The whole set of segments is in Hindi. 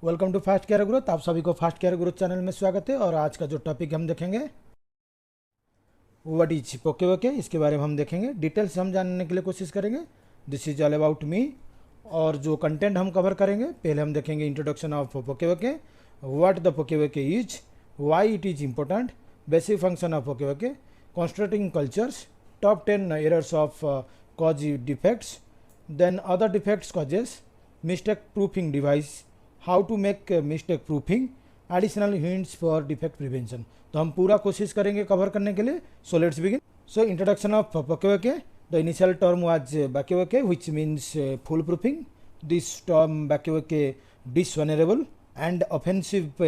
Welcome to fast career growth. आप सभी को फास्ट कैरियर ग्रोथ चैनल में स्वागत है। और आज का जो टॉपिक हम देखेंगे व्हाट इज पोकेवोके, इसके बारे में हम देखेंगे। डिटेल्स हम जानने के लिए कोशिश करेंगे। This is all about me. और जो कंटेंट हम कवर करेंगे, पहले हम देखेंगे introduction of poka-yoke, what the poka-yoke is, why it is important, basic function of poka-yoke, constructing cultures, top 10 errors of cause defects, then other defects causes, mistake proofing device, how to make mistake proofing, additional hints for defect prevention. तो हम पूरा कोशिश करेंगे कवर करने के लिए। So let's begin. So introduction of poka-yoke. The initial term was baka-yoke which means fool proofing. This term baka-yoke dishonourable and offensive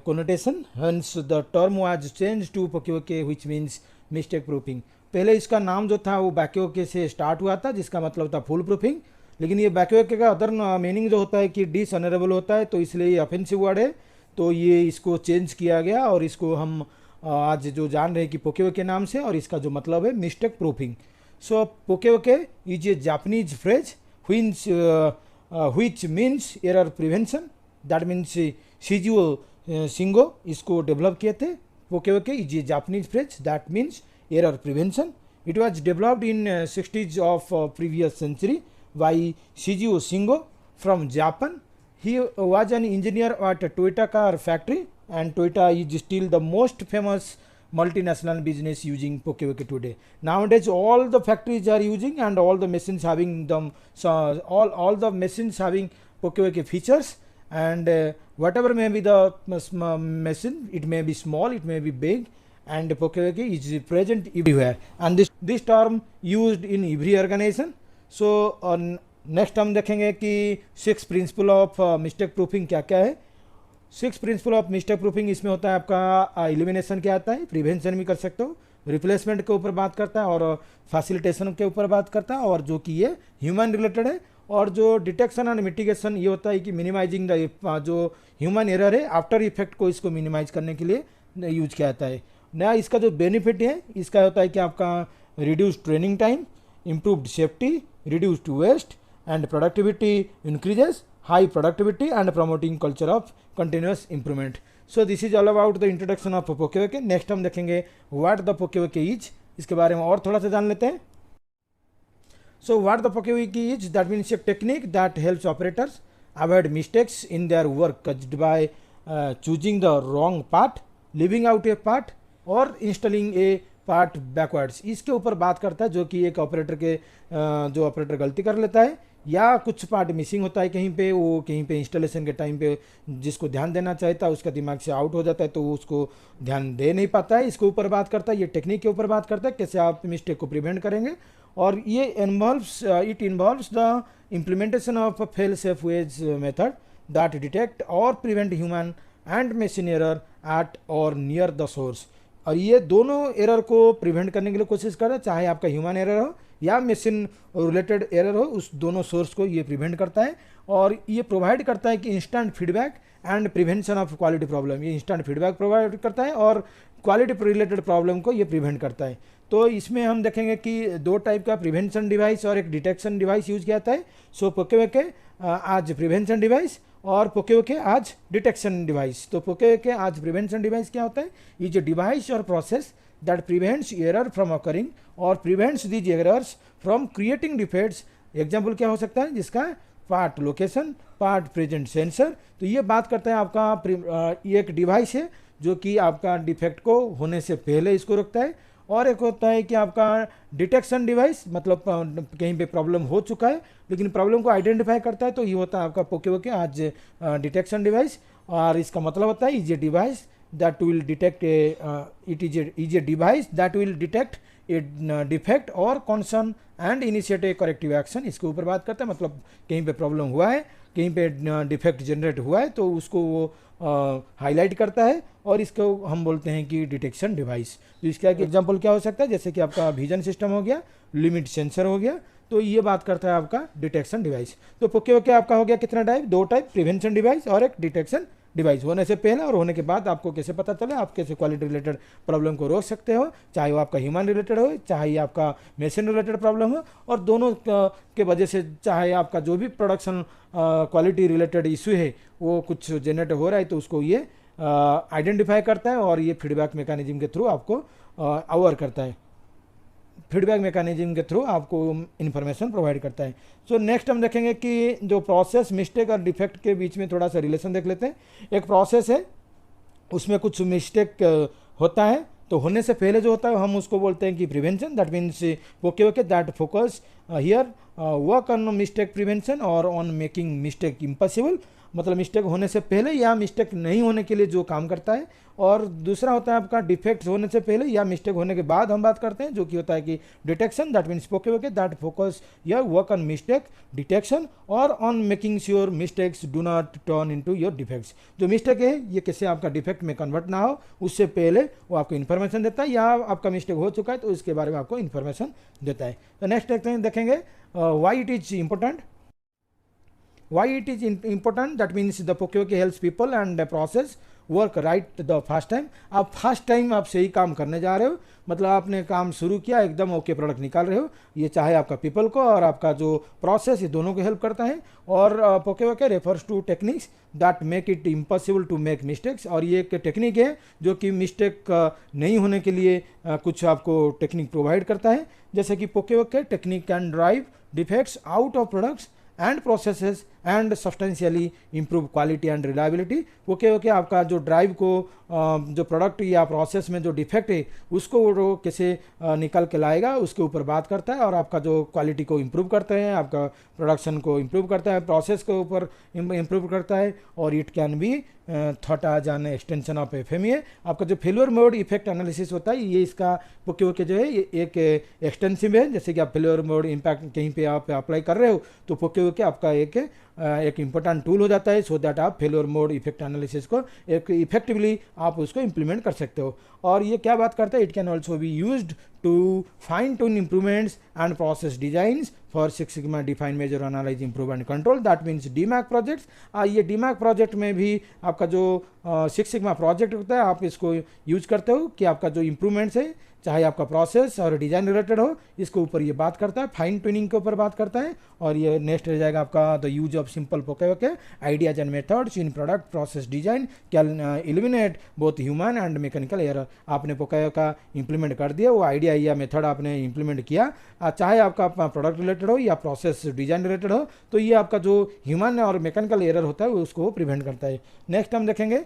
connotation, hence the term was changed to poka-yoke which means mistake proofing। पहले इसका नाम जो था वो बाकेवोके से स्टार्ट हुआ था, जिसका मतलब था फुल प्रूफिंग। लेकिन ये बाकेवोके का अदर मीनिंग जो होता है कि डिसऑनरेबल होता है, तो इसलिए ये ऑफेंसिव वर्ड है, तो ये इसको चेंज किया गया और इसको हम आज जो जान रहे हैं कि पोकेवोके नाम से, और इसका जो मतलब है mistake proofing. So poka-yoke is a Japanese phrase which means error prevention। That means Shigeo Shingo इसको डेवलप किए थे। Poka-yoke is a Japanese phrase that means error prevention. It was developed in 60s of previous century by Shigeo Shingo from Japan. He was an engineer at Toyota car factory and Toyota is still the most famous multinational business using pokewoke today. Nowadays all the factories are using and all the machines having them, so all the machines having pokewoke features, and whatever may be the machine, it may be small, it may be big, and pokewoke is present everywhere, and this term used in every organization। so next हम देखेंगे कि 6 principle of mistake proofing क्या क्या है। 6 प्रिंसिपल ऑफ मिस्टेक प्रूफिंग इसमें होता है आपका एलिमिनेशन क्या आता है, प्रिवेंशन भी कर सकते हो, रिप्लेसमेंट के ऊपर बात करता है, और फैसिलिटेशन के ऊपर बात करता है, और जो कि ये ह्यूमन रिलेटेड है। और जो डिटेक्शन एंड मिटिगेशन ये होता है कि मिनिमाइजिंग द जो ह्यूमन एरर है आफ्टर इफेक्ट को इसको मिनिमाइज करने के लिए यूज किया जाता है। नया इसका जो बेनिफिट है इसका होता है कि आपका reduce training time, improved safety, reduced waste and productivity increases, high productivity and promoting culture of continuous improvement। so this is all about the introduction of poka-yoke. Next हम देखेंगे what the पोकेवोके is, इसके बारे में और थोड़ा सा जान लेते हैं। so what the पोकेवोके is, that means a technique that helps operators avoid mistakes in their work caused by choosing the wrong part, leaving out a part or installing a part backwards. इसके ऊपर बात करता है जो कि एक ऑपरेटर के जो ऑपरेटर गलती कर लेता है या कुछ पार्ट मिसिंग होता है कहीं पे, वो कहीं पे इंस्टॉलेशन के टाइम पे जिसको ध्यान देना चाहता है उसका दिमाग से आउट हो जाता है, तो वो उसको ध्यान दे नहीं पाता है। इसके ऊपर बात करता है, ये टेक्निक के ऊपर बात करता है कैसे आप मिस्टेक को प्रिवेंट करेंगे। और ये involves the implementation of fail safe ways method that detect और prevent human and machine error at और नियर द सोर्स। और ये दोनों एरर को प्रिवेंट करने के लिए कोशिश कर रहा है, चाहे आपका ह्यूमन एरर हो या मशीन रिलेटेड एरर हो, उस दोनों सोर्स को ये प्रिवेंट करता है। और ये प्रोवाइड करता है कि instant feedback and prevention of quality problem. ये इंस्टेंट फीडबैक प्रोवाइड करता है और क्वालिटी रिलेटेड प्रॉब्लम को ये प्रिवेंट करता है। तो इसमें हम देखेंगे कि 2 टाइप का प्रिवेंशन डिवाइस और एक डिटेक्शन डिवाइस यूज किया जाता है। सो पोकेवोके आज प्रिवेंशन डिवाइस और पोकेवोके आज डिटेक्शन डिवाइस। तो पोकेवोके आज प्रिवेंशन डिवाइस क्या होता है, इज ए डिवाइस और process that prevents error from occurring और prevents these errors from creating defects. Example क्या हो सकता है, जिसका part location, part present sensor. तो ये बात करता है आपका ये एक डिवाइस है जो कि आपका डिफेक्ट को होने से पहले इसको रोकता है। और एक होता है कि आपका डिटेक्शन डिवाइस, मतलब कहीं पे प्रॉब्लम हो चुका है लेकिन प्रॉब्लम को आइडेंटिफाई करता है, तो ये होता है आपका पोकेवोके आज डिटेक्शन डिवाइस। और इसका मतलब होता है is a device that will detect it is a device that will detect a defect और concern and initiate a corrective action. इसके ऊपर बात करता है, मतलब कहीं पे प्रॉब्लम हुआ है, कहीं पे डिफेक्ट जनरेट हुआ है, तो उसको वो हाईलाइट करता है और इसको हम बोलते हैं कि डिटेक्शन डिवाइस। तो इसका एक एग्जांपल क्या हो सकता है, जैसे कि आपका विजन सिस्टम हो गया, लिमिट सेंसर हो गया, तो ये बात करता है आपका डिटेक्शन डिवाइस। तो पोकेवोके आपका हो गया कितना टाइप, 2 टाइप, प्रिवेंशन डिवाइस और एक डिटेक्शन डिवाइस होने से पहले और होने के बाद आपको कैसे पता चले, आप कैसे क्वालिटी रिलेटेड प्रॉब्लम को रोक सकते हो, चाहे वो आपका ह्यूमन रिलेटेड हो चाहे आपका मशीन रिलेटेड प्रॉब्लम हो, और दोनों के वजह से चाहे आपका जो भी प्रोडक्शन क्वालिटी रिलेटेड इशू है वो कुछ जनरेट हो रहा है तो उसको ये आइडेंटिफाई करता है और ये फीडबैक मैकेनिज्म के थ्रू आपको अवेयर करता है, फीडबैक मैकेनिज्म के थ्रू आपको इन्फॉर्मेशन प्रोवाइड करता है। सो नेक्स्ट हम देखेंगे कि जो प्रोसेस मिस्टेक और डिफेक्ट के बीच में थोड़ा सा रिलेशन देख लेते हैं। एक प्रोसेस है, उसमें कुछ मिस्टेक होता है, तो होने से पहले जो होता है हम उसको बोलते हैं कि prevention, that means okay that focus here work on mistake prevention और ऑन मेकिंग मिस्टेक इम्पॉसिबल, मतलब मिस्टेक होने से पहले या मिस्टेक नहीं होने के लिए जो काम करता है। और दूसरा होता है आपका डिफेक्ट होने से पहले या मिस्टेक होने के बाद हम बात करते हैं, जो कि होता है कि detection, that means okay that focus या वर्क ऑन मिस्टेक डिटेक्शन और on making sure mistakes do not turn into your defects. जो मिस्टेक है ये कैसे आपका डिफेक्ट में कन्वर्ट ना हो, उससे पहले वो आपको इन्फॉर्मेशन देता है, या आपका मिस्टेक हो चुका है तो इसके बारे में आपको इन्फॉर्मेशन देता है। तो नेक्स्ट देखेंगे why it is important. Why it is important? That means the POKEOK helps people and the process work right the first time। आप फर्स्ट टाइम आप सही काम करने जा रहे हो, मतलब आपने काम शुरू किया, एकदम ओके प्रोडक्ट निकाल रहे हो, ये चाहे आपका पीपल को और आपका जो प्रोसेस ये दोनों को हेल्प करता है। और POKEOK refers to techniques that make it impossible to make mistakes, और ये एक टेक्निक है जो कि मिस्टेक नहीं होने के लिए कुछ आपको टेक्निक प्रोवाइड करता है। जैसे कि POKEOK technique can drive defects out of products and processes and substantially improve quality and reliability. Okay आपका जो ड्राइव को जो प्रोडक्ट या प्रोसेस में जो डिफेक्ट है उसको वो कैसे निकल के लाएगा उसके ऊपर बात करता है, और आपका जो क्वालिटी को इम्प्रूव करते हैं, आपका प्रोडक्शन को इम्प्रूव करता है, प्रोसेस के ऊपर इम्प्रूव करता है। और it can be thought as an extension of FMEA। आपका जो फेलियर मोड इफेक्ट एनालिसिस होता है ये इसका POKEOK जो है ये एक एक्सटेंसिव है। जैसे कि आप फेलियर मोड इम्पैक्ट कहीं पे आप अप्लाई कर रहे हो तो POKEOK आपका एक इम्पोर्टेंट टूल हो जाता है, सो दैट आप फेलियर मोड इफेक्ट एनालिसिस को एक इफेक्टिवली आप उसको इम्प्लीमेंट कर सकते हो। और ये क्या बात करता है, it can also be used to fine tune improvements and process designs for six sigma define measure analyse improve and control, that means DMAC projects. ये DMAC प्रोजेक्ट में भी आपका जो सिक्स सिग्मा प्रोजेक्ट होता है आप इसको यूज करते हो कि आपका जो इम्प्रूवमेंट्स है चाहे आपका प्रोसेस और डिजाइन रिलेटेड हो, इसके ऊपर ये बात करता है, फाइन ट्यूनिंग के ऊपर बात करता है। और ये नेक्स्ट रह जाएगा आपका the use of simple POKEOK ideas and methods in product process design can eliminate both human and mechanical error. आपने POKEOK इंप्लीमेंट कर दिया, वो आइडिया या मेथड आपने इंप्लीमेंट किया, चाहे आपका प्रोडक्ट रिलेटेड हो या प्रोसेस डिजाइन रिलेटेड हो, तो ये आपका जो ह्यूमन और मैकेनिकल एरर होता है उसको प्रिवेंट करता है। नेक्स्ट हम देखेंगे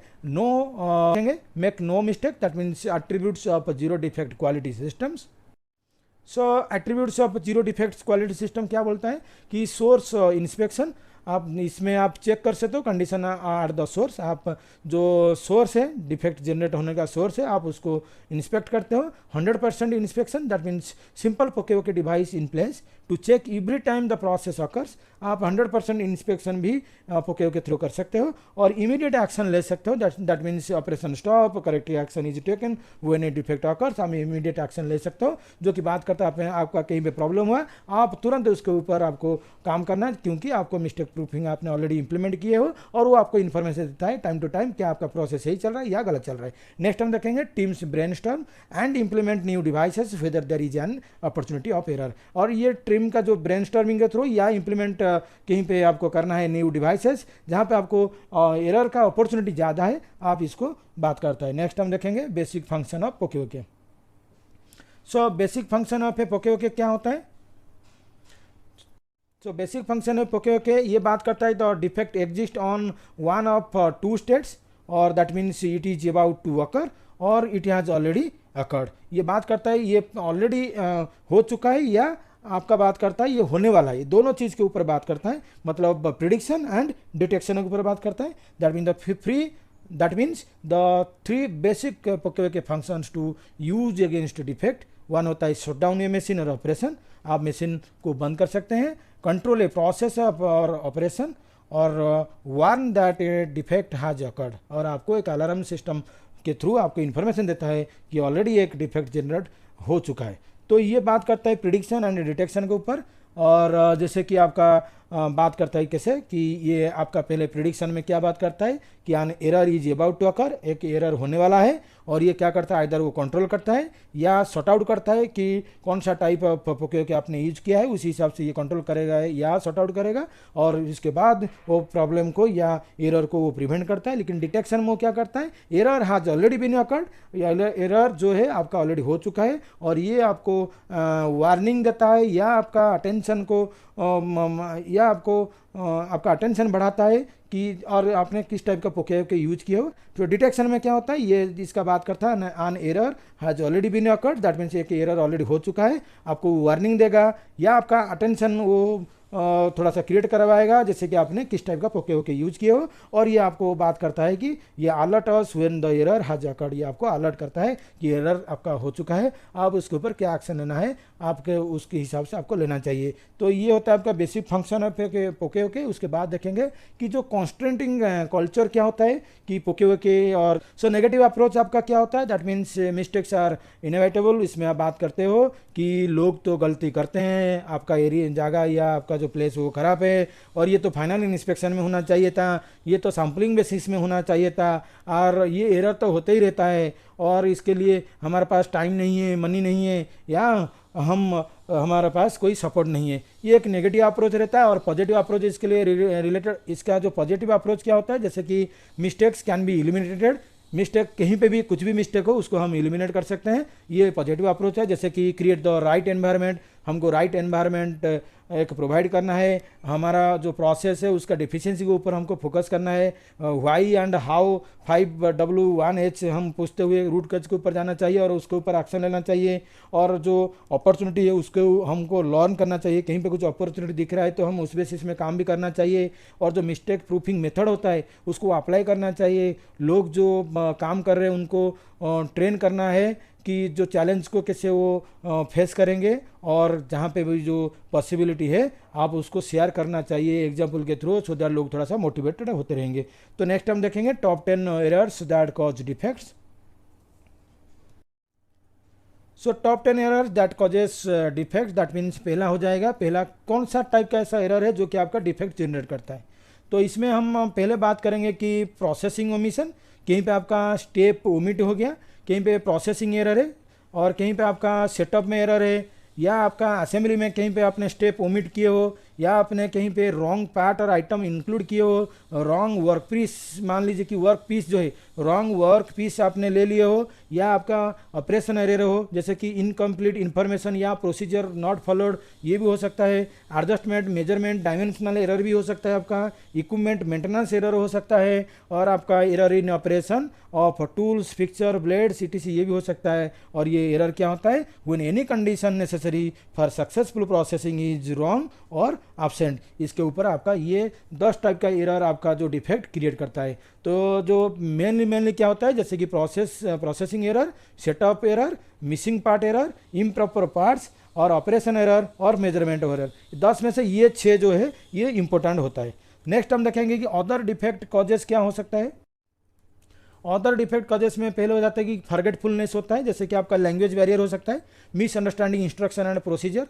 make no mistake, that means attributes of zero defect quality systems. So attributes of zero defects quality system क्या बोलता है कि सोर्स इंस्पेक्शन, आप इसमें आप चेक कर सकते हो कंडीशन आर द सोर्स, आप जो सोर्स है डिफेक्ट जनरेट होने का सोर्स है आप उसको इंस्पेक्ट करते हो। 100% inspection, that means simple POKEOK device in place to check every time the process occurs. आप 100% इंस्पेक्शन भी POKEOK थ्रू कर सकते हो और इमीडिएट एक्शन ले सकते हो, that means operation stop, corrective action is taken when A defect occurs, आप इमीडिएट एक्शन ले सकते हो। जो कि बात करता है आपका कहीं पे प्रॉब्लम हुआ आप तुरंत उसके ऊपर आपको काम करना है, क्योंकि आपको मिस्टेक प्रूफिंग आपने ऑलरेडी इंप्लीमेंट किए हो और वो आपको इन्फॉर्मेशन देता है टाइम टू टाइम क्या आपका प्रोसेस सही चल रहा है या गलत चल रहा है। नेक्स्ट हम देखेंगे teams brainstorm and implement new devices whether there is an opportunity of error. और ये टीम का जो ब्रेनस्टॉर्मिंग के थ्रू या इंप्लीमेंट कहीं पे आपको करना है न्यू डिवाइसेस जहाँ पे आपको एरर का अपॉर्चुनिटी ज़्यादा है, आप इसको बात करता है। नेक्स्ट हम देखेंगे basic function of POKEOK। So basic function of POKEOK क्या होता है? So basic function of POKEOK ये बात करता है the defect exist on one of two states, और that means it is about to occur और इट हैज़ ऑलरेडी अकर्ड। ये बात करता है ये ऑलरेडी हो चुका है या आपका बात करता है ये होने वाला है, दोनों चीज़ के ऊपर बात करता है, मतलब प्रिडिक्शन एंड डिटेक्शन के ऊपर बात करता है। That means the three basic POKEOK functions to use against defect. One होता है शट डाउन ए मशीन और ऑपरेशन, आप मशीन को बंद कर सकते हैं, कंट्रोल ए प्रोसेस और ऑपरेशन, और warn that a defect has occurred, और आपको एक अलार्म सिस्टम के थ्रू आपको इन्फॉर्मेशन देता है कि ऑलरेडी एक डिफेक्ट जनरेट हो चुका है। तो ये बात करता है प्रिडिक्शन एंड डिटेक्शन के ऊपर। और जैसे कि आपका बात करता है कैसे कि ये आपका पहले प्रिडिक्शन में क्या बात करता है कि an error is about to occur, एक एरर होने वाला है, और ये क्या करता है, इधर वो कंट्रोल करता है या सॉर्ट आउट करता है कि कौन सा टाइप ऑफ पोके आपने यूज किया है, उसी हिसाब से ये कंट्रोल करेगा या सॉर्ट आउट करेगा, और इसके बाद वो प्रॉब्लम को या एरर को वो प्रिवेंट करता है। लेकिन डिटेक्शन में वो क्या करता है, error has already been occurred, error जो है आपका ऑलरेडी हो चुका है, और ये आपको वार्निंग देता है या आपका अटेंशन को या आपको आपका अटेंशन बढ़ाता है कि और आपने किस टाइप का पोके के यूज किए हो। तो डिटेक्शन में क्या होता है, ये इसका बात करता है on error has already been occurred, that means एक एरर ऑलरेडी हो चुका है, आपको वार्निंग देगा या आपका अटेंशन वो थोड़ा सा क्रिएट करवाएगा जैसे कि आपने किस टाइप का पोके यूज किए हो, और ये आपको बात करता है कि ये alert us when the error has occurred, ये आपको अलर्ट करता है कि एरर आपका हो चुका है, आप उसके ऊपर क्या एक्शन लेना है, आपके उसके हिसाब से आपको लेना चाहिए। तो ये होता है आपका बेसिक फंक्शन है पोके। उसके बाद देखेंगे कि जो कॉन्स्टेंटिंग कल्चर क्या होता है कि पोके और सो नेगेटिव अप्रोच आपका क्या होता है, that means mistakes are inevitable. इसमें आप बात करते हो कि लोग तो गलती करते हैं, आपका एरिया जगह या आपका जो प्लेस वो खराब है, और ये तो फाइनल इंस्पेक्शन में होना चाहिए था, ये तो सैम्पलिंग बेसिस में होना चाहिए था, और ये एरर तो होते ही रहता है, और इसके लिए हमारे पास टाइम नहीं है, मनी नहीं है, या हमारे पास कोई सपोर्ट नहीं है। ये एक नेगेटिव अप्रोच रहता है। और पॉजिटिव अप्रोच इसके लिए रिलेटेड, इसका जो पॉजिटिव अप्रोच क्या होता है, जैसे कि mistakes can be eliminated, mistake कहीं पे भी कुछ भी मिस्टेक हो उसको हम एलिमिनेट कर सकते हैं, ये पॉजिटिव अप्रोच है। जैसे कि क्रिएट द राइट एनवायरनमेंट, हमको राइट एनवायरनमेंट एक प्रोवाइड करना है, हमारा जो प्रोसेस है उसका डिफिशिएंसी के ऊपर हमको फोकस करना है, वाई एंड हाउ 5W1H हम पूछते हुए रूट कज के ऊपर जाना चाहिए और उसके ऊपर एक्शन लेना चाहिए, और जो अपॉर्चुनिटी है उसको हमको लर्न करना चाहिए, कहीं पे कुछ अपॉर्चुनिटी दिख रहा है तो हम उस बेसिस में काम भी करना चाहिए, और जो मिस्टेक प्रूफिंग मेथड होता है उसको अप्लाई करना चाहिए। लोग जो काम कर रहे हैं उनको ट्रेन करना है कि जो चैलेंज को कैसे वो फेस करेंगे, और जहाँ पे भी जो पॉसिबिलिटी है आप उसको शेयर करना चाहिए एग्जाम्पल के थ्रू, सो दैट लोग थोड़ा सा मोटिवेटेड होते रहेंगे। तो नेक्स्ट हम देखेंगे top 10 errors that cause defects. So top 10 errors that causes defects, that means पहला हो जाएगा, पहला कौन सा टाइप का ऐसा एरर है जो कि आपका डिफेक्ट जनरेट करता है। तो इसमें हम पहले बात करेंगे कि प्रोसेसिंग ओमिशन, कहीं पे आपका स्टेप ओमिट हो गया, कहीं पे प्रोसेसिंग एरर है, और कहीं पे आपका सेटअप में एरर है, या आपका असेंबली में कहीं पे आपने स्टेप ओमिट किए हो, या आपने कहीं पे रॉन्ग पार्ट और आइटम इंक्लूड किए हो, रॉन्ग वर्क पीस, मान लीजिए कि वर्क पीस जो है रॉन्ग वर्क पीस आपने ले लिए हो, या आपका ऑपरेशन एरर हो जैसे कि इनकम्प्लीट इन्फॉर्मेशन या प्रोसीजर नॉट फॉलोड, ये भी हो सकता है। एडजस्टमेंट मेजरमेंट डायमेंशनल एरर भी हो सकता है, आपका इक्विपमेंट मेंटेनेंस एरर हो सकता है, और आपका error in operation of tools fixture blades etc ये भी हो सकता है। और ये एरर क्या होता है, when any condition necessary for successful processing is wrong और एब्सेंट, इसके ऊपर आपका ये 10 टाइप का एरर आपका जो डिफेक्ट क्रिएट करता है। तो जो मेनली क्या होता है, जैसे कि processing error, setup error, missing part error, improper parts, और ऑपरेशन एरर और मेजरमेंट एरर, 10 में से ये 6 जो है ये इंपॉर्टेंट होता है। नेक्स्ट हम देखेंगे कि अदर डिफेक्ट कॉजेस क्या हो सकता है। अदर डिफेक्ट कॉजेस में पहले हो जाता है कि फॉरगेटफुलनेस होता है, जैसे कि आपका लैंग्वेज बैरियर हो सकता है, misunderstanding instruction and procedure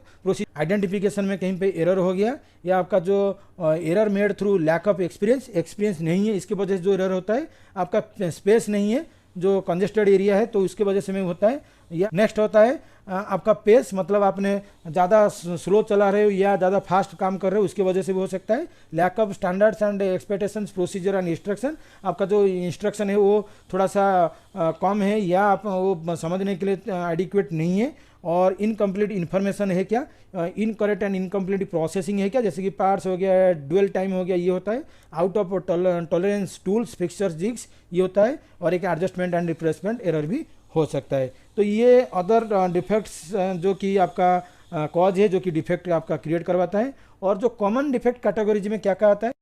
identification में कहीं पे एरर हो गया, या आपका जो error made through lack of experience नहीं है, इसके वजह से जो एरर होता है, आपका स्पेस नहीं है, जो कंजेस्टेड एरिया है तो उसके वजह से में होता है। या नेक्स्ट होता है आपका पेस, मतलब आपने ज़्यादा स्लो चला रहे हो या ज़्यादा फास्ट काम कर रहे हो, उसकी वजह से भी हो सकता है। Lack of standards and expectations procedure and instruction, आपका जो इंस्ट्रक्शन है वो थोड़ा सा कम है, या आप वो समझने के लिए एडिक्वेट नहीं है। और इनकम्प्लीट इन्फॉर्मेशन है क्या, इनकरेक्ट एंड इनकम्प्लीट प्रोसेसिंग है क्या, जैसे कि पार्ट्स हो गया, ड्यूअल टाइम हो गया, ये होता है। Out of tolerance tools fixtures jigs, ये होता है। और एक एडजस्टमेंट एंड रिप्लेसमेंट एरर भी हो सकता है। तो ये अदर डिफेक्ट्स जो कि आपका कॉज है, जो कि डिफेक्ट आपका क्रिएट करवाता है। और जो कॉमन डिफेक्ट कैटेगरीज में क्या क्या आता है,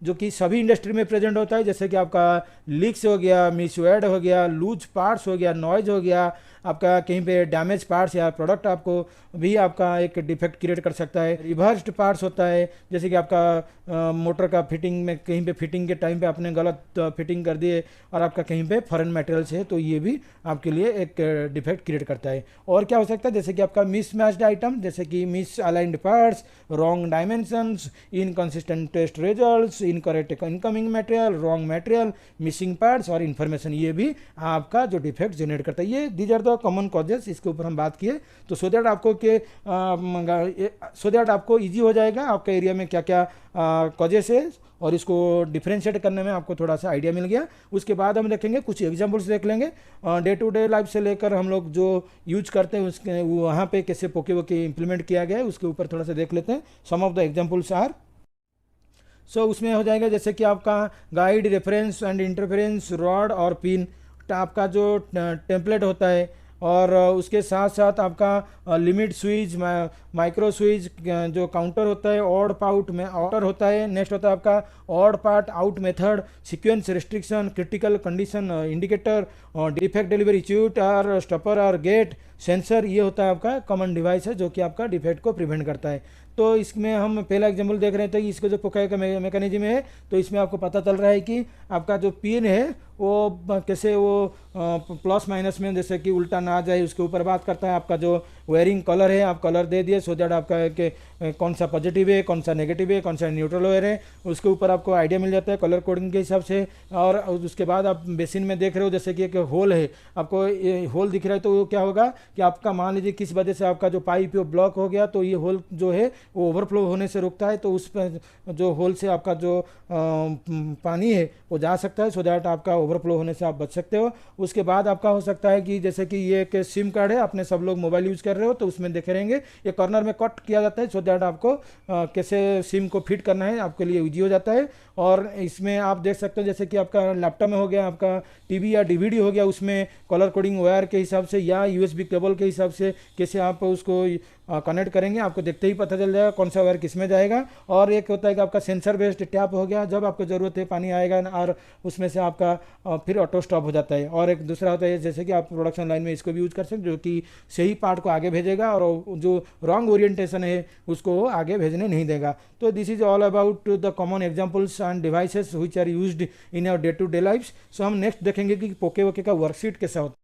जो कि सभी इंडस्ट्री में प्रेजेंट होता है, जैसे कि आपका लीक्स हो गया, मिसवेड हो गया, लूज पार्ट्स हो गया, नॉइज हो गया, आपका कहीं पे डैमेज पार्ट्स या प्रोडक्ट आपको भी आपका एक डिफेक्ट क्रिएट कर सकता है। रिवर्स्ड पार्ट्स होता है, जैसे कि आपका मोटर का फिटिंग में कहीं पे फिटिंग के टाइम पे आपने गलत फिटिंग कर दिए और आपका कहीं पे फॉरेन मटेरियल्स है, तो ये भी आपके लिए एक डिफेक्ट क्रिएट करता है। और क्या हो सकता है, जैसे कि आपका मिसमैच्ड आइटम, जैसे कि misaligned parts, wrong dimensions, inconsistent test results, incorrect incoming material, wrong material, missing parts और इन्फॉर्मेशन, ये भी आपका जो डिफेक्ट जनरेट करता है। ये these are the common causes, इसके ऊपर हम बात किए तो सो दैट आपको ईजी हो जाएगा आपका एरिया में क्या क्या कॉजेस है, और इसको डिफ्रेंशिएट करने में आपको थोड़ा सा आइडिया मिल गया। उसके बाद हम देखेंगे कुछ एग्जांपल्स देख लेंगे डे टू डे लाइफ से लेकर हम लोग जो यूज करते हैं उसके वहाँ पे कैसे पोके वोके इंप्लीमेंट किया गया है, उसके ऊपर थोड़ा सा देख लेते हैं। सम ऑफ द एग्जांपल्स आर, सो उसमें हो जाएगा जैसे कि आपका guide, reference and interference, rod और पिन, आपका जो टेम्पलेट होता है, और उसके साथ साथ आपका लिमिट स्विच, माइक्रो स्विच, जो काउंटर होता है, ऑड पाउट में आउटर होता है। नेक्स्ट होता है आपका odd part out method, sequence restriction, critical condition indicator, defect delivery chute और स्टॉपर और गेट सेंसर, ये होता है आपका कॉमन डिवाइस है जो कि आपका डिफेक्ट को प्रिवेंट करता है। तो इसमें हम पहला एग्जांपल देख रहे थे कि इसका जो पोका का मैकेनिज्म है, तो इसमें आपको पता चल रहा है कि आपका जो पिन है वो कैसे वो प्लस माइनस में जैसे कि उल्टा ना आ जाए, उसके ऊपर बात करता है। आपका जो वेयरिंग कलर है, आप कलर दे दिए सो दैट आपका कि कौन सा पॉजिटिव है, कौन सा नेगेटिव है, कौन सा न्यूट्रल वेयर है, उसके ऊपर आपको आइडिया मिल जाता है कलर कोडिंग के हिसाब से। और उसके बाद आप बेसिन में देख रहे हो जैसे कि एक होल है, आपको ये होल दिख रहा है, तो क्या होगा कि आपका मान लीजिए किस वजह से आपका जो पाइप है ब्लॉक हो गया, तो ये होल जो है वो ओवरफ्लो होने से रुकता है, तो उस पर जो होल से आपका जो पानी है वो जा सकता है, सो दैट आपका ओवरफ्लो होने से आप बच सकते हो। उसके बाद आपका हो सकता है कि जैसे कि ये एक सिम कार्ड है, आपने सब लोग मोबाइल यूज़ कर रहे हो, तो उसमें देखे रहेंगे ये कॉर्नर में कट किया जाता है, सो दैट आपको कैसे सिम को फिट करना है आपके लिए ईजी हो जाता है। और इसमें आप देख सकते हो जैसे कि आपका लैपटॉप में हो गया, आपका टीवी या डीवीडी हो गया, उसमें कलर कोडिंग वायर के हिसाब से या यूएसबी केबल के हिसाब से कैसे आप उसको कनेक्ट करेंगे, आपको देखते ही पता चल जाएगा कौन सा वायर किस में जाएगा। और एक होता है कि आपका सेंसर बेस्ड टैप हो गया, जब आपको ज़रूरत है पानी आएगा और उसमें से आपका फिर ऑटो स्टॉप हो जाता है। और एक दूसरा होता है जैसे कि आप प्रोडक्शन लाइन में इसको भी यूज़ कर सकते जो कि सही पार्ट को आगे भेजेगा और जो रॉन्ग ओरिएंटेशन है उसको आगे भेजने नहीं देगा। तो this is all about the common examples and devices which are used in our day to day life. So हम नेक्स्ट देखेंगे कि पोके वोके का वर्कशीट कैसा होता है।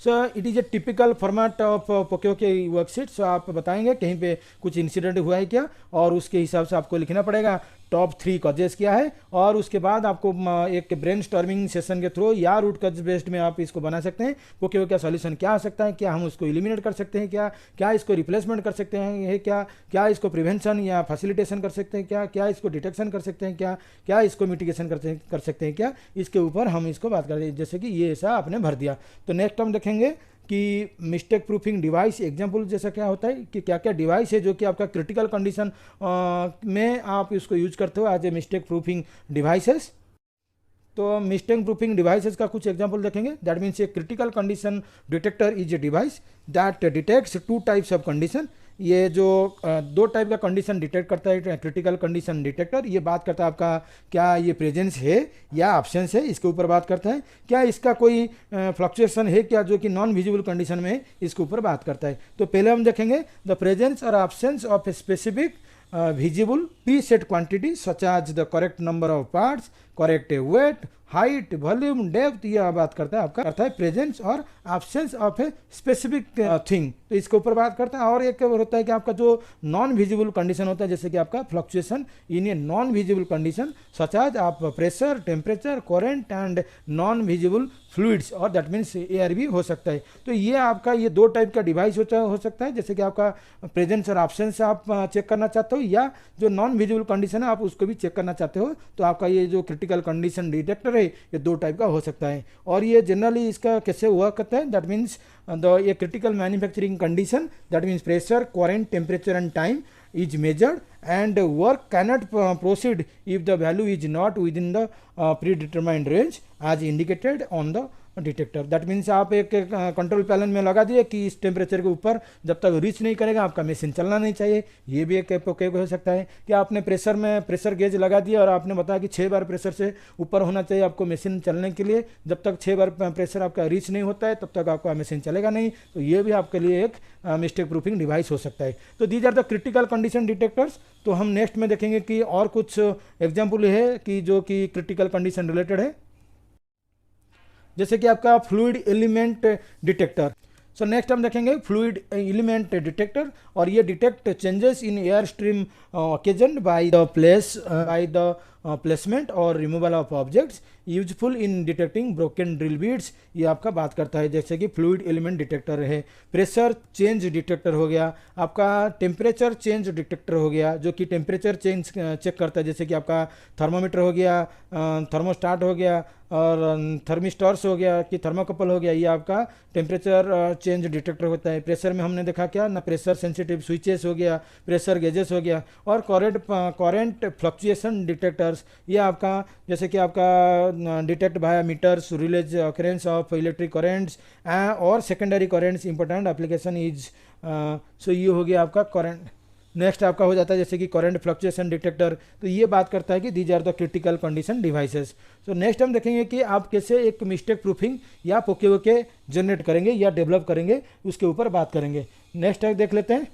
So it is a typical format of पोके के वर्कशीट। सो आप बताएंगे कहीं पे कुछ इंसिडेंट हुआ है क्या, और उसके हिसाब से आपको लिखना पड़ेगा टॉप 3 कॉजेस क्या है, और उसके बाद आपको एक ब्रेन स्टॉर्मिंग सेशन के थ्रू या रूट कॉज बेस्ड में आप इसको बना सकते हैं पोके का सॉल्यूशन क्या आ सकता है, क्या हम उसको एलिमिनेट कर सकते हैं, क्या इसको रिप्लेसमेंट कर सकते हैं, क्या इसको प्रिवेंशन या फैसिलिटेशन कर सकते हैं, क्या इसको डिटेक्शन कर सकते हैं, क्या इसको मिटिगेशन कर सकते हैं क्या, इसके ऊपर हम इसको बात करते हैं। जैसे कि ये ऐसा आपने भर दिया, तो नेक्स्ट हम देखेंगे कि मिस्टेक प्रूफिंग डिवाइस एग्जाम्पल जैसा क्या होता है कि क्या क्या डिवाइस है जो कि आपका क्रिटिकल कंडीशन में आप इसको यूज करते हो as a mistake proofing devices. तो मिस्टेक प्रूफिंग डिवाइसेस का कुछ एग्जांपल देखेंगे। That means a critical condition detector is a device that detects 2 types of condition. ये जो 2 टाइप का कंडीशन डिटेक्ट करता है क्रिटिकल कंडीशन डिटेक्टर, ये बात करता है आपका क्या ये प्रेजेंस है या एब्सेंस है, इसके ऊपर बात करता है। क्या इसका कोई फ्लक्चुएशन है क्या, जो कि नॉन विजिबल कंडीशन में, इसके ऊपर बात करता है। तो पहले हम देखेंगे द प्रेजेंस और absence of a specific visible preset quantity such as the correct number of parts, correct weight, height, volume, depth, ये बात करता है आपका करता है प्रेजेंस और absence of a specific thing, तो इसके ऊपर बात करता है। और एक होता है कि आपका जो नॉन विजिबल कंडीशन होता है, जैसे कि आपका fluctuation in a non visible condition such as आप pressure, temperature, current and non visible fluids, और दैट मीन्स एयर भी हो सकता है। तो ये आपका ये 2 टाइप का डिवाइस हो सकता है, जैसे कि आपका प्रेजेंस और एब्सेंस आप चेक करना चाहते हो, या जो नॉन विजिबल कंडीशन है आप उसको भी चेक करना चाहते हो, तो आपका ये जो क्रिटिकल कंडीशन डिटेक्टर है ये 2 टाइप का हो सकता है। और ये जनरली इसका कैसे हुआ करता है, दैट मीन्स ये critical manufacturing condition, that means pressure, current, temperature and time is measured and work cannot proceed if the value is not within the predetermined range as indicated on the detector. That means आप एक कंट्रोल पैनल में लगा दिए कि इस टेम्परेचर के ऊपर जब तक रीच नहीं करेगा आपका मशीन चलना नहीं चाहिए। ये भी एक हो सकता है कि आपने प्रेशर में प्रेशर गेज लगा दिया और आपने बताया कि 6 बार प्रेशर से ऊपर होना चाहिए आपको मशीन चलने के लिए। जब तक 6 बार प्रेशर आपका रीच नहीं होता है तब तक आपका मशीन चलेगा नहीं। तो ये भी आपके लिए एक मिस्टेक प्रूफिंग डिवाइस हो सकता है। तो these are the critical condition detectors. तो हम नेक्स्ट में देखेंगे कि और कुछ एग्जाम्पल है कि जो कि क्रिटिकल कंडीशन रिलेटेड है, जैसे कि आपका fluid element detector. So next हम देखेंगे फ्लूइड एलिमेंट डिटेक्टर, और ये detect changes in air stream occasion by the placement और removal of objects useful in detecting broken drill bits. ये आपका बात करता है, जैसे कि फ्लूइड एलिमेंट डिटेक्टर है। प्रेशर चेंज डिटेक्टर हो गया, आपका टेम्परेचर चेंज डिटेक्टर हो गया जो कि टेम्परेचर चेंज चेक करता है, जैसे कि आपका थर्मोमीटर हो गया, थर्मोस्टाट हो गया और थर्मिस्टर्स हो गया कि थर्मोकपल हो गया। ये आपका टेम्परेचर चेंज डिटेक्टर होता है। प्रेशर में हमने देखा क्या ना, प्रेशर सेंसिटिव स्विचेस हो गया, प्रेशर गेजेस हो गया, और करंट फ्लक्चुएशन डिटेक्टर्स। ये आपका जैसे कि आपका detect by meters relays occurrence of electric currents और secondary currents. Important application is so ये हो गया आपका करंट। नेक्स्ट आपका हो जाता है जैसे कि करंट फ्लक्चुएशन डिटेक्टर। तो ये बात करता है कि these are the critical condition devices. तो नेक्स्ट हम देखेंगे कि आप कैसे एक मिस्टेक प्रूफिंग या पोके जनरेट करेंगे या डेवलप करेंगे, उसके ऊपर बात करेंगे। नेक्स्ट देख लेते हैं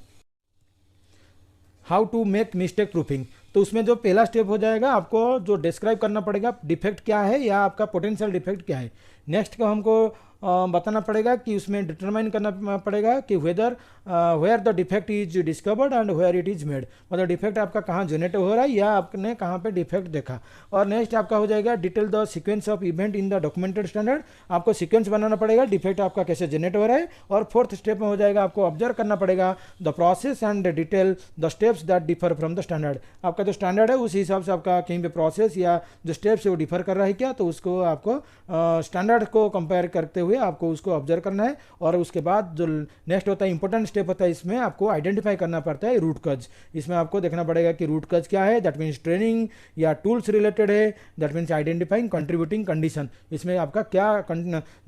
how to make mistake proofing. तो उसमें जो पहला स्टेप हो जाएगा, आपको जो डिस्क्राइब करना पड़ेगा डिफेक्ट क्या है या आपका पोटेंशियल डिफेक्ट क्या है। नेक्स्ट को हमको बताना पड़ेगा कि उसमें डिटरमाइन करना पड़ेगा कि whether where the defect is discovered and where it is made, मतलब डिफेक्ट आपका कहाँ जनरेट हो रहा है या आपने कहाँ पे डिफेक्ट देखा। और नेक्स्ट आपका हो जाएगा detail the sequence of event in the documented standard. आपको सीक्वेंस बनाना पड़ेगा डिफेक्ट आपका कैसे जनरेट हो रहा है। और फोर्थ स्टेप में हो जाएगा आपको ऑब्जर्व करना पड़ेगा the process and detail the steps that differ from the standard. आपका जो स्टैंडर्ड है उस हिसाब से आपका कहीं पे प्रोसेस या जो स्टेप्स है वो डिफर कर रहा है क्या, तो उसको आपको स्टैंडर्ड को कंपेयर करते हुए आपको उसको ऑब्जर्व करना है। और उसके बाद जो नेक्स्ट होता है इंपॉर्टेंट स्टेप होता है, इसमें आपको आइडेंटिफाई करना पड़ता है रूट कज। इसमें आपको देखना पड़ेगा कि रूट कज क्या है, दैट मीन्स ट्रेनिंग या टूल्स रिलेटेड है, that means identifying contributing condition. इसमें आपका क्या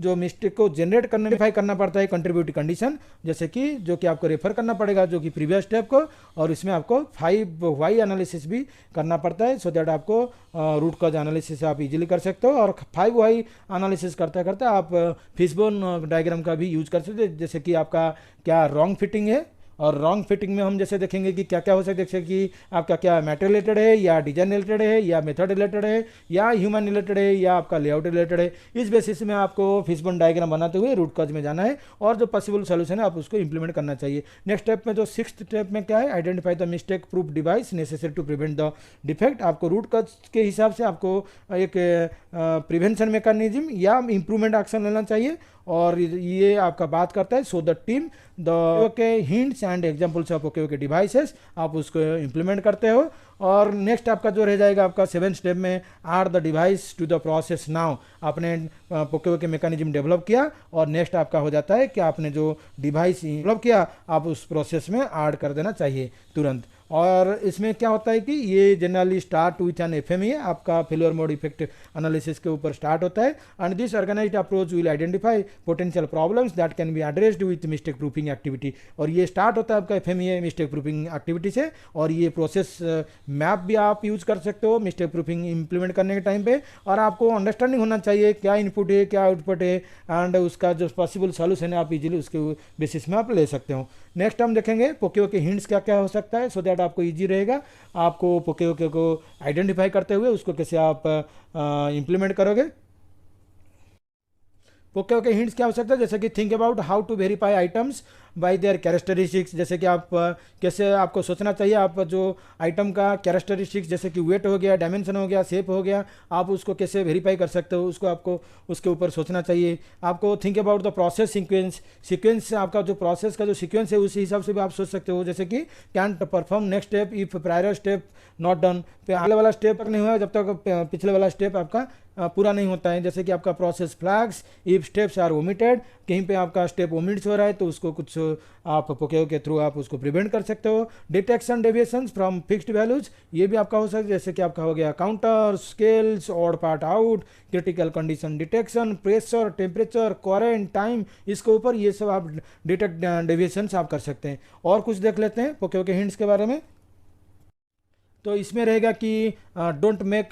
जो मिस्टेक को जनरेट करना पड़ता है कंट्रीब्यूटिंग कंडीशन, जैसे कि जो कि आपको रेफर करना पड़ेगा जो कि प्रीवियस स्टेप को। और इसमें आपको 5 वाई एनालिसिस भी करना पड़ता है, सो दैट आपको रूट कज एनालिसिस आप इजीली कर सकते हो। और 5 वाई एनालिसिस करते करते आप फिशबोन डायग्राम का भी यूज कर सकते हैं, जैसे कि आपका क्या रॉन्ग फिटिंग है। और रॉन्ग फिटिंग में हम जैसे देखेंगे कि क्या क्या हो सकता है, जैसे कि आपका क्या मैटर रिलेटेड है या डिजाइन रिलेटेड है या मेथड रिलेटेड है या ह्यूमन रिलेटेड है या आपका लेआउट रिलेटेड है। इस बेसिस में आपको फिशबोन डायग्राम बनाते हुए रूट कॉज में जाना है और जो पॉसिबल सोल्यूशन है आप उसको इंप्लीमेंट करना चाहिए। नेक्स्ट स्टेप में जो 6th स्टेप में क्या है, identify the mistake proof device necessary to prevent the defect. आपको रूट कॉज के हिसाब से आपको एक प्रिवेंशन मैकेनिज्म या इंप्रूवमेंट एक्शन लेना चाहिए। और ये आपका बात करता है so the team the okay hints and examples of okay devices, आप उसको इंप्लीमेंट करते हो। और नेक्स्ट आपका जो रह जाएगा आपका 7th स्टेप में are the device to the process now. आपने पोके मैकेनिज्म डेवलप किया और नेक्स्ट आपका हो जाता है कि आपने जो डिवाइस डेवलप किया आप उस प्रोसेस में ऐड कर देना चाहिए तुरंत। और इसमें क्या होता है कि ये generally start with an FMEA, आपका फेलियर मोड इफेक्ट एनालिसिस के ऊपर स्टार्ट होता है। And this organised approach will identify potential problems that can be addressed with mistake proofing activity. और ये स्टार्ट होता है आपका FMEA मिस्टेक प्रूफिंग एक्टिविटी से। और ये प्रोसेस मैप भी आप यूज कर सकते हो मिस्टेक प्रूफिंग इंप्लीमेंट करने के टाइम पे। और आपको अंडरस्टैंडिंग होना चाहिए क्या इनपुट है क्या आउटपुट है एंड उसका जो पॉसिबल सॉल्यूशन है आप इजीली उसके बेसिस में आप ले सकते हो। नेक्स्ट हम देखेंगे पोके के हिंट्स क्या क्या हो सकता है, सो दैट आपको इजी रहेगा आपको पोके को आइडेंटिफाई करते हुए उसको कैसे आप इंप्लीमेंट करोगे। पोके हिंट्स क्या हो सकता है, जैसे कि think about how to verify items by their characteristics. जैसे कि आप कैसे आपको सोचना चाहिए आप जो आइटम का कैरेक्टरिस्टिक्स जैसे कि वेट हो गया, डायमेंशन हो गया, शेप हो गया, आप उसको कैसे वेरीफाई कर सकते हो, उसको आपको उसके ऊपर सोचना चाहिए। आपको think about the process sequence आपका जो प्रोसेस का जो सीक्वेंस है उसी हिसाब से भी आप सोच सकते हो। जैसे कि can perform next step if prior step not done, अगले वाला स्टेप तक नहीं हुआ जब तक पिछले वाला स्टेप आपका पूरा नहीं होता है। जैसे कि आपका process flags if steps are omitted, कहीं पे आपका स्टेप ओमिट्स हो रहा है तो उसको कुछ आप पोकेओ के थ्रू आप उसको प्रिवेंट कर सकते हो। Detection deviations from fixed values, ये भी आपका हो सकता है, जैसे कि आपका हो गया counter, scales, odd part out, critical condition detection, pressure, temperature, current, time, इसके ऊपर ये सब आप डिटेक्ट डेविएशंस आप कर सकते हैं। और कुछ देख लेते हैं पोकेओ के हिंट्स के बारे में। तो इसमें रहेगा कि डोंट मेक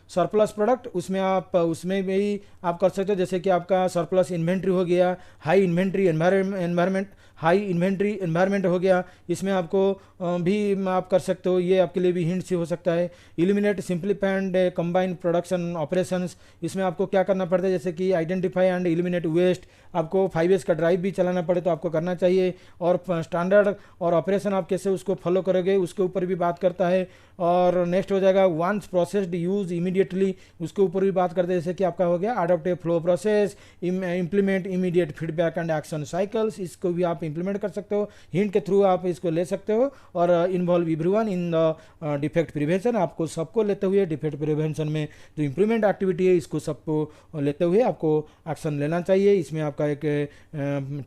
सरप्लस प्रोडक्ट, उसमें आप उसमें भी आप कर सकते हो, जैसे कि आपका सरप्लस इन्वेंट्री हो गया, high inventory environment, high inventory environment हो गया, इसमें आपको भी आप कर सकते हो, ये आपके लिए भी हिंट से हो सकता है। Eliminate simplify and combine production operations, इसमें आपको क्या करना पड़ता है, जैसे कि आइडेंटिफाई एंड इलिमिनेट वेस्ट, आपको 5S का ड्राइव भी चलाना पड़े तो आपको करना चाहिए। और स्टैंडर्ड और ऑपरेशन आप कैसे उसको फॉलो करोगे उसके ऊपर भी बात करता है। और नेक्स्ट हो जाएगा वंस प्रोसेस्ड यूज इमीडिएटली, उसके ऊपर भी बात करते हैं, जैसे कि आपका हो गया adopt a flow process, implement immediate feedback and action cycles, इसको भी आप इंप्लीमेंट कर सकते हो, हिंट के थ्रू आप इसको ले सकते हो। और involve everyone in the defect prevention, आपको सबको लेते हुए डिफेक्ट प्रिवेंशन में जो इम्प्लीमेंट एक्टिविटी है इसको सबको लेते हुए आपको एक्शन लेना चाहिए। इसमें आपका एक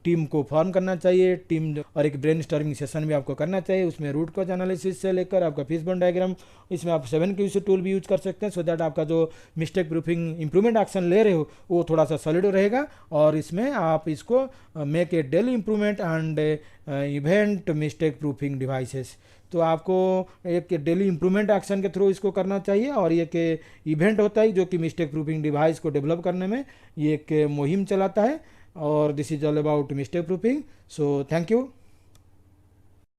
टीम को फॉर्म करना चाहिए, टीम और एक ब्रेन स्टॉर्मिंग सेशन भी आपको करना चाहिए, उसमें रूट कॉज एनालिसिस से लेकर आपका फिशबोन डायग्राम, इसमें आप 7Q टूल भी यूज कर सकते हैं, सो दैट आपका जो मिस्टेक प्रूफिंग इंप्रूवमेंट एक्शन ले रहे हो वो थोड़ा सा सॉलिड रहेगा। और इसमें आप इसको make a daily improvement and event mistake proofing devices, तो आपको एक डेली इंप्रूवमेंट एक्शन के थ्रू इसको करना चाहिए। और ये एक इवेंट होता है जो कि मिस्टेक प्रूफिंग डिवाइस को डेवलप करने में ये एक मुहिम चलाता है। और this is all about mistake proofing, so thank you.